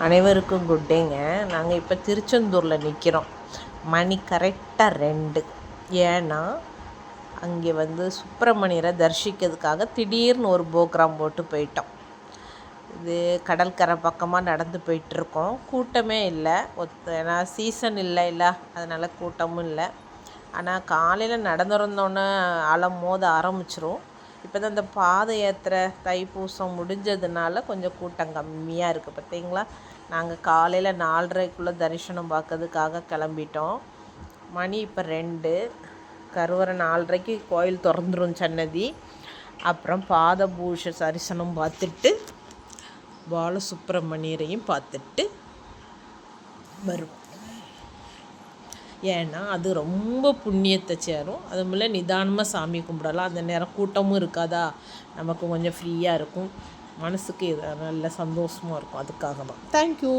அனைவருக்கும் குட் டேங்க. நாங்கள் இப்போ திருச்செந்தூரில் நிற்கிறோம். மணி கரெக்டாக 2. ஏன்னா அங்கே சுப்பிரமணியரை தரிசிக்கிறதுக்காக திடீர்னு ஒரு ப்ரோக்ராம் போட்டு போயிட்டோம். இது கடற்கரை பக்கமாக நடந்து போயிட்டுருக்கோம். கூட்டமே இல்லை, ஏன்னா சீசன் இல்லை, அதனால் கூட்டமும் இல்லை. ஆனால் காலையில் நடந்துருந்தோன்னே மோத ஆரம்பிச்சிரும். இப்போ தான் இந்த பாத யாத்திரை தைப்பூசம் முடிஞ்சதுனால கொஞ்சம் கூட்டம் கம்மியாக இருக்குது. பார்த்தீங்களா, நாங்கள் காலையில் 4:30க்குள்ளே தரிசனம் பார்க்கறதுக்காக கிளம்பிட்டோம். மணி இப்போ 2. கருவறை 4:30க்கு கோயில் திறந்துரும் சன்னதி. அப்புறம் பாத பூஷ தரிசனம் பார்த்துட்டு பாலசுப்ரமணியரையும் பார்த்துட்டு வருவோம். ஏன்னா அது ரொம்ப புண்ணியத்தை சேரும். அதுமில்ல நிதானமாக சாமி கும்பிடலாம். அந்த நேரம் கூட்டமும் இருக்காதா, நமக்கு கொஞ்சம் ஃப்ரீயாக இருக்கும், மனசுக்கு நல்ல சந்தோஷமாக இருக்கும். அதுக்காக தான். தேங்க்யூ.